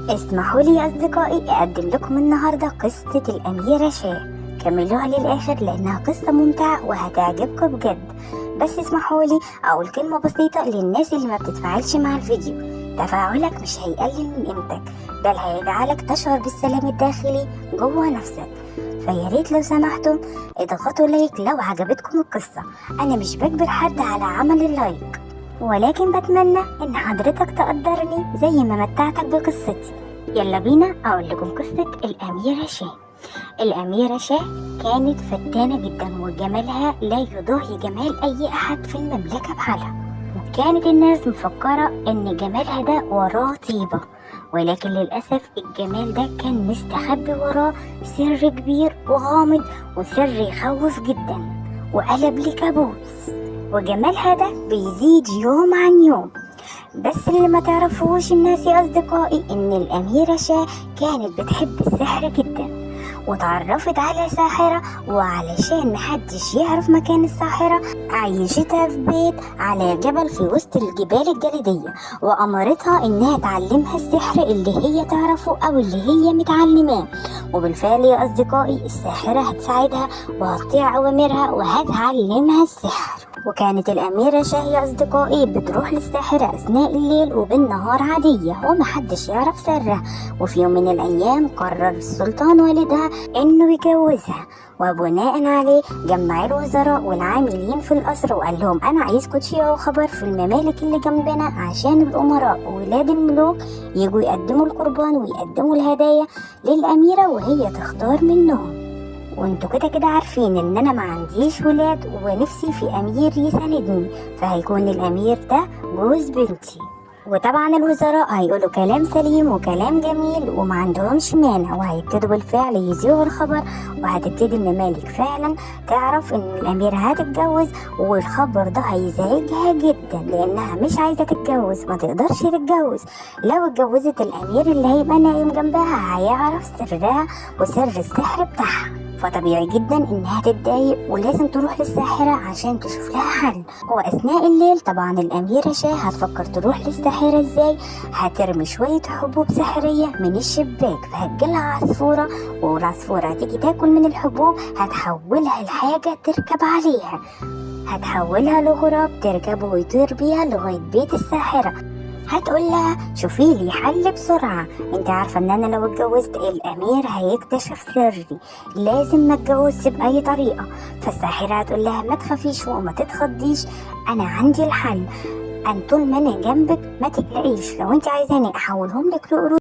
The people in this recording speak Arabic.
اسمحوا لي يا أصدقائي أقدم لكم النهاردة قصة الأميرة شاه. كملوها للآخر لأنها قصة ممتعة وهتعجبكم بجد. بس اسمحوا لي أقول كلمة بسيطة للناس اللي ما بتتفاعلش مع الفيديو. تفاعلك مش هيقلل من قيمتك، بل هيجعلك تشعر بالسلام الداخلي جوه نفسك. فياريت لو سمحتم اضغطوا لايك لو عجبتكم القصة. أنا مش بجبر حد على عمل اللايك، ولكن بتمنى ان حضرتك تقدرني زي ما متعتك بقصتي. يلا بينا اقول لكم قصة الاميرة شاه. الاميرة شاه كانت فتانة جدا وجمالها لا يضاهي جمال اي احد في المملكة بحالها، وكانت الناس مفكرة ان جمالها ده وراه طيبة، ولكن للأسف الجمال ده كان مستخبي وراه سر كبير وغامض، وسر يخوف جدا وقلب لكابوس. وجمالها ده بيزيد يوم عن يوم. بس اللي ما تعرفوش الناس يا أصدقائي إن الأميرة شاه كانت بتحب السحر جدا، وتعرفت على ساحرة، وعلشان محدش يعرف مكان الساحرة عيشتها في بيت على جبل في وسط الجبال الجليدية، وأمرتها إنها تعلمها السحر اللي هي تعرفه أو اللي هي متعلماه. وبالفعل يا أصدقائي الساحرة هتساعدها وهتطيع أوامرها وهتعلمها السحر. وكانت الأميرة شاه يا أصدقائي بتروح للساحرة أثناء الليل وبالنهار عادية ومحدش يعرف سرها. وفي يوم من الأيام قرر السلطان والدها إنه يجوزها، وبناء عليه جمع الوزراء والعاملين في القصر وقال لهم أنا عايزكم تشيعوا خبر في الممالك اللي جنبنا عشان الأمراء وولاد الملوك يجوا يقدموا القربان ويقدموا الهدايا للأميرة وهي تختار منهم. وانتوا كده كده عارفين ان انا ما عنديش ولاد ونفسي في امير يساندني، فهيكون الامير ده جوز بنتي. وطبعا الوزراء هيقولوا كلام سليم وكلام جميل وما عندهمش مانع، وهيبتدوا بالفعل يذيعوا الخبر، وهتبتدي الممالك فعلا تعرف ان الاميرة هتتجوز. والخبر ده هيزعجها جدا لانها مش عايزة تتجوز، ما تقدرش تتجوز. لو اتجوزت الامير اللي هيبقى نايم جنبها هيعرف سرها وسر السحر بتاعها، فطبيعي جدا انها تتضايق ولازم تروح للساحرة عشان تشوف لها حل. واثناء الليل طبعا الاميرة شاه هتفكر تروح للساحرة ازاي. هترمي شوية حبوب سحرية من الشباك، فهتجيلها عصفورة، والعصفورة هتيجي تاكل من الحبوب هتحولها لحاجة تركب عليها، هتحولها لغراب تركبه ويطير بيها لغاية بيت الساحرة. هتقول لها شوفي لي حل بسرعة، انت عارفة ان انا لو اتجوزت الامير هيكتشف سري، لازم ما اتجوزش باي طريقة. فالساحرة هتقول لها ما تخافيش وما تتخضيش، انا عندي الحل، ان طول ما انا جنبك ما تقلقيش، لو انت عايزاني احولهم لك لقرود